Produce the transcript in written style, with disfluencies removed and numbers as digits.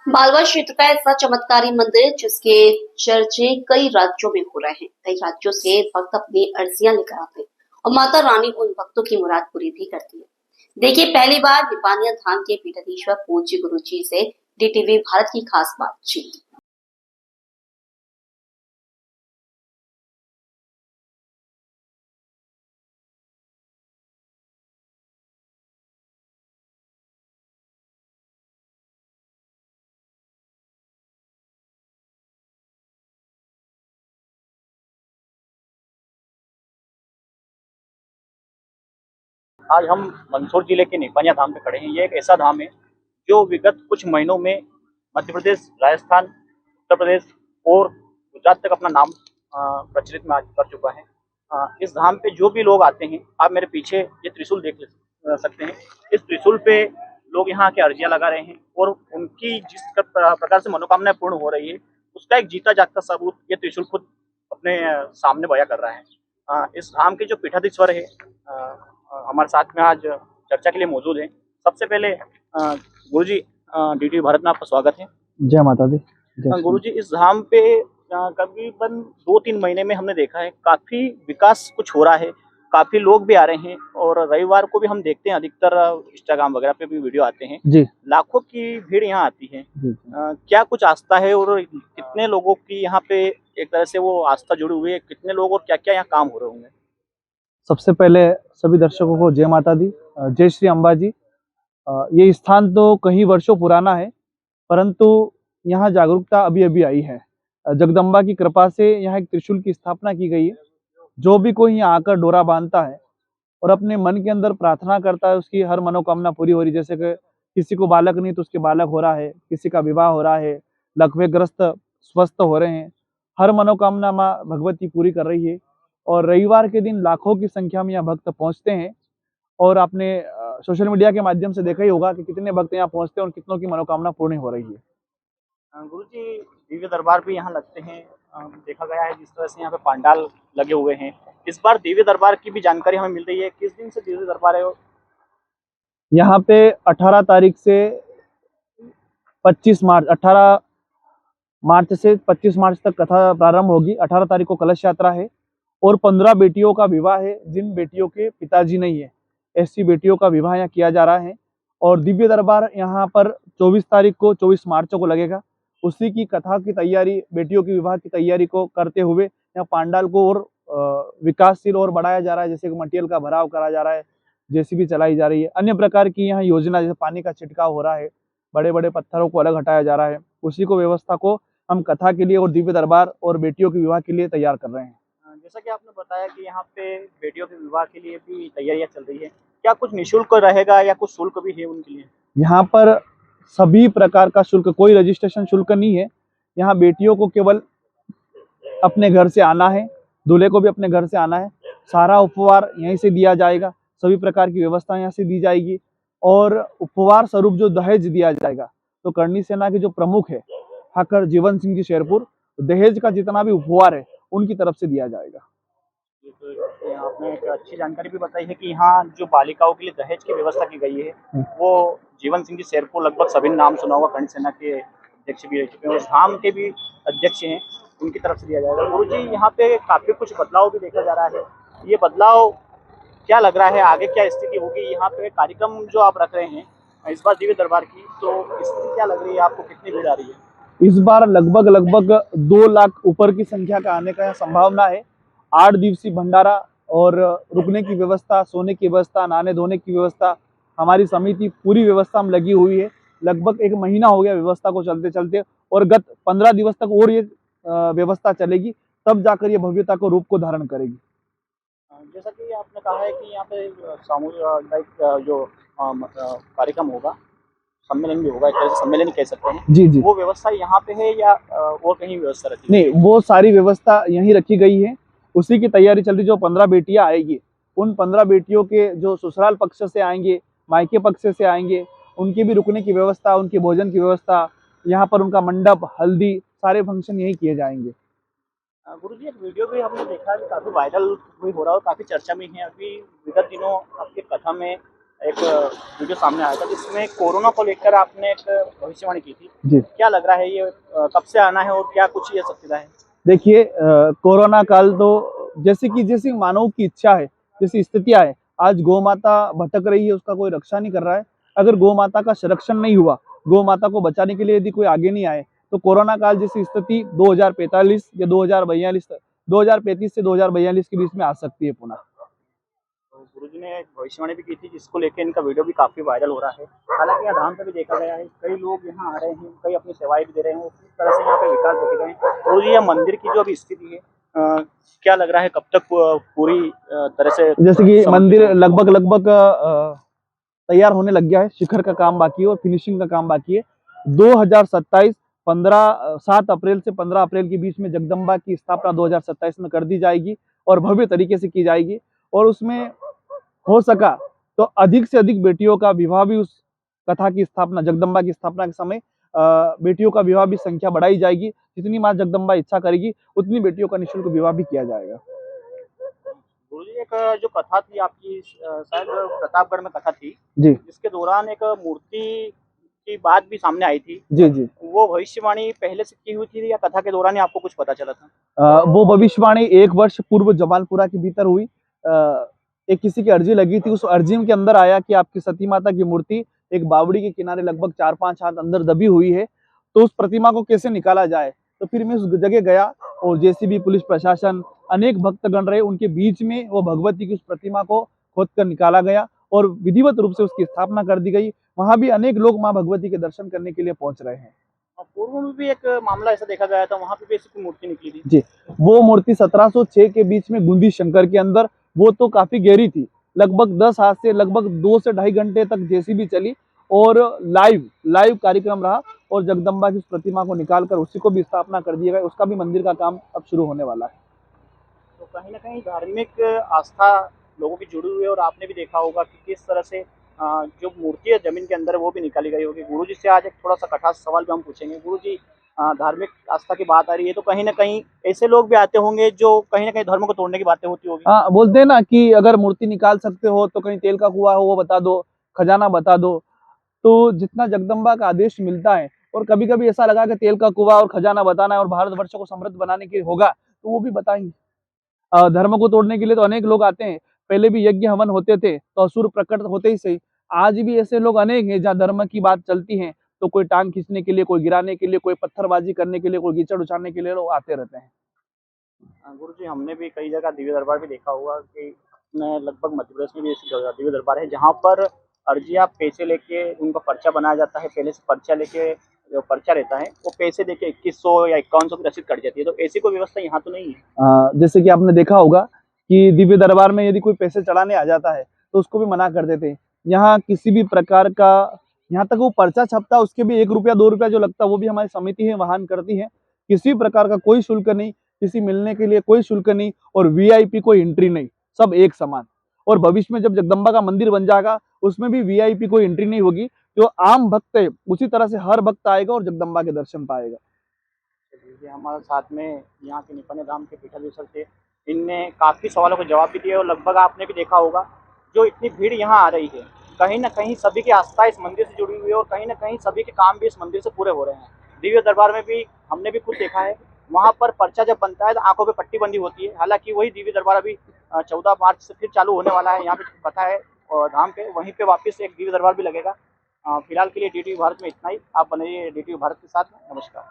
मालवा क्षेत्र का ऐसा चमत्कारी मंदिर जिसके चर्चे कई राज्यों में हो रहे हैं। कई राज्यों से भक्त अपनी अर्जियां लेकर आते हैं और माता रानी उन भक्तों की मुराद पूरी भी करती है। देखिए, पहली बार निपानिया धाम के पीठाधीश्वर पूज्य गुरु जी से डीटीवी भारत की खास बातचीत। आज हम मंदसौर जिले के निपानिया धाम पे खड़े हैं। ये एक ऐसा धाम है जो विगत कुछ महीनों में मध्य प्रदेश, राजस्थान, उत्तर प्रदेश और गुजरात तक अपना नाम प्रचलित में आज कर चुका है। इस धाम पे जो भी लोग आते हैं, आप मेरे पीछे ये त्रिशूल देख सकते हैं। इस त्रिशूल पे लोग यहाँ के अर्जियां लगा रहे हैं और उनकी जिस प्रकार से मनोकामनाएं पूर्ण हो रही है, उसका एक जीता जागता सबूत ये त्रिशूल खुद अपने सामने बयां कर रहा है। इस धाम के जो पीठाधीश्वर है हमारे साथ में आज चर्चा के लिए मौजूद है। सबसे पहले गुरु जी, डीटी भारत में आपका स्वागत है। जय माता दी। गुरु जी, इस धाम पे करीबन 2-3 महीने में हमने देखा है काफी विकास कुछ हो रहा है, काफी लोग भी आ रहे हैं और रविवार को भी हम देखते हैं अधिकतर इंस्टाग्राम वगैरह पे भी वीडियो आते हैं जी। लाखों की भीड़ यहाँ आती है। जी। क्या कुछ आस्था है और कितने लोगों की यहाँ पे एक तरह से वो आस्था जुड़ी हुई है, कितने लोग और क्या क्या यहाँ काम हो रहे होंगे? सबसे पहले सभी दर्शकों को जय माता दी, जय श्री अम्बा जी। ये स्थान तो कई वर्षों पुराना है, परंतु यहाँ जागरूकता अभी अभी आई है। जगदम्बा की कृपा से यहाँ एक त्रिशूल की स्थापना की गई है। जो भी कोई यहाँ आकर डोरा बांधता है और अपने मन के अंदर प्रार्थना करता है, उसकी हर मनोकामना पूरी हो रही। जैसे कि किसी को बालक नहीं तो उसके बालक हो रहा है, किसी का विवाह हो रहा है, लकवेग्रस्त स्वस्थ हो रहे हैं, हर मनोकामना माँ भगवती पूरी कर रही है। और रविवार के दिन लाखों की संख्या में यहाँ भक्त पहुँचते हैं और आपने सोशल मीडिया के माध्यम से देखा ही होगा कि कितने भक्त यहाँ पहुँचते हैं और कितनों की मनोकामना पूर्ण हो रही है। गुरु जी, दिव्य दरबार भी यहाँ लगते हैं। देखा गया है जिस तरह से यहाँ पे पंडाल लगे हुए हैं। इस बार दिव्य दरबार की भी जानकारी हमें मिल रही है। किस दिन से दिव्य दरबार है? यहाँ पे 18 तारीख से 25 मार्च 18 मार्च से 25 मार्च तक कथा प्रारंभ होगी। 18 तारीख को कलश यात्रा है और 15 बेटियों का विवाह है। जिन बेटियों के पिताजी नहीं है, ऐसी बेटियों का विवाह यहाँ किया जा रहा है। और दिव्य दरबार यहाँ पर 24 तारीख को 24 मार्च को लगेगा। उसी की कथा की तैयारी, बेटियों की विवाह की तैयारी को करते हुए यहाँ पांडाल को और विकासशील और बढ़ाया जा रहा है। जैसे कि मटेरियल का भराव करा जा रहा है, जेसीबी चलाई जा रही है, अन्य प्रकार की यहाँ योजना, जैसे पानी का छिड़काव हो रहा है, बड़े बड़े पत्थरों को अलग हटाया जा रहा है। उसी को व्यवस्था को हम कथा के लिए और दिव्य दरबार और बेटियों के विवाह के लिए तैयार कर रहे हैं। जैसा कि आपने बताया कि यहाँ पे बेटियों के विवाह के लिए भी तैयारियां चल रही है, क्या कुछ निःशुल्क रहेगा या कुछ शुल्क भी है उनके लिए? यहाँ पर सभी प्रकार का शुल्क, कोई रजिस्ट्रेशन शुल्क नहीं है। यहाँ बेटियों को केवल अपने घर से आना है, दूल्हे को भी अपने घर से आना है। सारा उपहार यहीं से दिया जाएगा, सभी प्रकार की व्यवस्था यहाँ से दी जाएगी। और उपहार स्वरूप जो दहेज दिया जाएगा, तो करणी सेना के जो प्रमुख है ठाकर जीवन सिंह जी शेरपुर, दहेज का जितना भी उपहार है उनकी तरफ से दिया जाएगा। तो आपने एक अच्छी जानकारी भी बताई है कि यहाँ जो बालिकाओं के लिए दहेज की व्यवस्था की गई है वो जीवन सिंह जी शेरपुर, लगभग सभी नाम सुना होगा, कर्ण सेना के अध्यक्ष भी रह चुके हैं और धाम के भी अध्यक्ष हैं, उनकी तरफ से दिया जाएगा। गुरु जी, यहाँ पे काफी कुछ बदलाव भी देखा जा रहा है। ये बदलाव क्या लग रहा है, आगे क्या स्थिति होगी? यहाँ पे कार्यक्रम जो आप रख रहे हैं इस बार दिव्य दरबार की, तो स्थिति क्या लग रही है आपको? कितनी भीड़ आ रही है? इस बार लगभग 2 लाख ऊपर की संख्या का आने का यहाँ संभावना है। 8 दिवसीय भंडारा और रुकने की व्यवस्था, सोने की व्यवस्था, नहाने धोने की व्यवस्था, हमारी समिति पूरी व्यवस्था हम लगी हुई है। लगभग 1 महीना हो गया व्यवस्था को चलते चलते और गत 15 दिवस तक और ये व्यवस्था चलेगी, तब जाकर ये भव्यता को रूप को धारण करेगी। जैसा कि आपने कहा है कि यहाँ पे सामुदायिक जो कार्यक्रम होगा, सम्मेलन भी होगा, एक तरह से सम्मेलन ही कह सकते हैं। जी जी। वो व्यवस्था यहाँ पे है या और कहीं व्यवस्था रखी नहीं, वो सारी व्यवस्था यहीं रखी गई है। उसी की तैयारी चल रही। जो 15 बेटियां आएगी, उन 15 बेटियों के जो ससुराल पक्ष से आएंगे, मायके पक्ष से आएंगे, उनकी भी रुकने की व्यवस्था, उनके भोजन की व्यवस्था, यहाँ पर उनका मंडप, हल्दी, सारे फंक्शन यही किए जाएंगे। गुरु जी, एक वीडियो भी हमने देखा कि काफी वायरल भी हो रहा है और काफी चर्चा में है। अभी विगत दिनों आपके कथा में एक वीडियो सामने आया था जिसमें कोरोना को लेकर आपने एक भविष्यवाणी की थी। जी क्या लग रहा है ये कब से आना है और क्या कुछ ये सत्यता है? देखिए, कोरोना काल तो जैसी मानव की इच्छा है, जैसी स्थितियां है, आज गौ माता भटक रही है, उसका कोई रक्षा नहीं कर रहा है। अगर गौ माता का संरक्षण नहीं हुआ, गौ माता को बचाने के लिए यदि कोई आगे नहीं आए, तो कोरोना काल जैसी स्थिति 2045 या 2042 2035 से 2042 के बीच में आ सकती है पुनः। तो गुरुजी ने एक भविष्यवाणी भी की थी जिसको लेकर इनका वीडियो भी काफी वायरल हो रहा है। हालांकि यहाँ धाम पे भी देखा गया है, कई लोग यहाँ आ रहे हैं, कई अपनी सेवाएं भी दे रहे हैं, किस तरह से यहाँ पे विकास देखे गए हैं। और ये मंदिर की जो अभी स्थिति है, क्या लग रहा है कब तक पूरी तरह से जैसे कि समर्पित मंदिर होगी? लगभग तैयार होने लग गया है, शिखर का काम बाकी है और फिनिशिंग का काम बाकी है। 2027 7 अप्रैल से 15 अप्रैल के बीच में जगदम्बा की स्थापना 2027 में कर दी जाएगी और भव्य तरीके से की जाएगी। और उसमें हो सका तो अधिक से अधिक बेटियों का विवाह भी उस कथा की स्थापना, जगदम्बा की स्थापना के समय बेटियों का विवाह भी संख्या बढ़ाई जाएगी। जितनी माँ जगदम्बा इच्छा करेगी उतनी बेटियों का निःशुल्क विवाह भी किया जाएगा। गुरुजी एक जो कथा थी आपकी, शायद प्रतापगढ़ में कथा थी, जी जिसके दौरान एक मूर्ति की बात भी सामने आई थी। जी जी। वो भविष्यवाणी पहले से की हुई थी या कथा के दौरान ही आपको कुछ पता चला था? वो भविष्यवाणी 1 वर्ष पूर्व जमालपुरा के भीतर हुई। एक किसी की अर्जी लगी थी, उस अर्जी के अंदर आया कि आपकी सती माता की मूर्ति एक बावड़ी के किनारे लगभग 4-5 हाथ अंदर दबी हुई है, तो उस प्रतिमा को कैसे निकाला जाए। तो फिर मैं उस जगह गया और जेसीबी, पुलिस प्रशासन, अनेक भक्तगण रहे, उनके बीच में वो भगवती की उस प्रतिमा को खोद कर निकाला गया और विधिवत रूप से उसकी स्थापना कर दी गई। वहां भी अनेक लोग माँ भगवती के दर्शन करने के लिए पहुंच रहे हैं। और पूर्व में भी एक मामला ऐसा देखा गया था, वहां पे भी ऐसी कोई मूर्ति निकली थी? जी, वो मूर्ति 1706 के बीच में गुंदी शंकर के अंदर, वो तो काफी गहरी थी। लगभग 10 हाथ से लगभग 2 से ढाई घंटे तक जेसीबी चली और लाइव कार्यक्रम रहा और जगदम्बा की उस प्रतिमा को निकालकर उसी को भी स्थापना कर दिया गया। उसका भी मंदिर का काम अब शुरू होने वाला है। तो कहीं ना कहीं धार्मिक आस्था लोगों की जुड़ी हुई है और आपने भी देखा होगा कि किस तरह से जो मूर्ति है जमीन के अंदर वो भी निकाली गई होगी। गुरुजी से आज एक थोड़ा सा कठोर सवाल भी हम पूछेंगे। गुरुजी, धार्मिक आस्था की बात आ रही है तो कहीं ना कहीं ऐसे लोग भी आते होंगे जो कहीं ना कहीं धर्म को तोड़ने की बातें होती होगी। हाँ, बोलते हैं ना कि अगर मूर्ति निकाल सकते हो तो कहीं तेल का कुआं हो वो बता दो, खजाना बता दो। तो जितना जगदम्बा का आदेश मिलता है और कभी कभी ऐसा लगा कि तेल का कुआं और खजाना बताना है और भारतवर्ष को समृद्ध बनाने के लिए होगा, तो वो भी बताएंगे। धर्म को तोड़ने के लिए तो अनेक लोग आते हैं। पहले भी यज्ञ हवन होते थे तो असुर प्रकट होते ही सही। आज भी ऐसे लोग अनेक हैं जहाँ धर्म की बात चलती है तो कोई टांग खींचने के लिए, कोई गिराने के लिए, कोई पत्थरबाजी करने के लिए, कोई कीचड़ उछालने के लिए लोग आते रहते हैं। गुरुजी, हमने भी कई जगह दिव्य दरबार भी देखा होगा कि मैं लगभग मध्य प्रदेश में भी ऐसी जगह दिव्य दरबार है जहाँ पर अर्जियाँ पैसे लेके उनका पर्चा बनाया जाता है। पहले से पर्चा लेके जो पर्चा रहता है वो पैसे देके 2100 या 5100 की रसीद कट जाती है। तो ऐसी कोई व्यवस्था यहाँ तो नहीं है? जैसे कि आपने देखा होगा कि दिव्य दरबार में यदि कोई पैसे चढ़ाने आ जाता है तो उसको भी मना कर देते हैं। यहाँ किसी भी प्रकार का, यहाँ तक वो पर्चा छपता है उसके भी 1 रुपया 2 रुपया जो लगता है वो भी हमारी समिति है वहन करती है। किसी प्रकार का कोई शुल्क नहीं, किसी मिलने के लिए कोई शुल्क नहीं और वीआईपी कोई एंट्री नहीं, सब एक समान। और भविष्य में जब जगदम्बा का मंदिर बन जाएगा उसमें भी वीआईपी कोई एंट्री नहीं होगी। जो आम भक्त है उसी तरह से हर भक्त आएगा और जगदम्बा के दर्शन पाएगा। चलिए, हमारे साथ में यहाँ के निपन्य धाम के पीठाधीश्वर थे। इनने काफ़ी सवालों को जवाब भी दिए और लगभग आपने भी देखा होगा जो इतनी भीड़ यहाँ आ रही है, कहीं ना कहीं सभी की आस्था इस मंदिर से जुड़ी हुई है और कहीं ना कहीं सभी के काम भी इस मंदिर से पूरे हो रहे हैं। दिव्य दरबार में भी हमने भी खुद देखा है, वहाँ पर पर्चा जब बनता है तो आंखों पे पट्टी बंदी होती है। हालांकि वही दिव्य दरबार अभी 14 मार्च से फिर चालू होने वाला है। यहाँ पे कथा है और धाम पे वहीं पे वापस एक दिव्य दरबार भी लगेगा। फिलहाल के लिए DTV भारत में इतना ही। आप बने रहिए DTV भारत के साथ में। नमस्कार।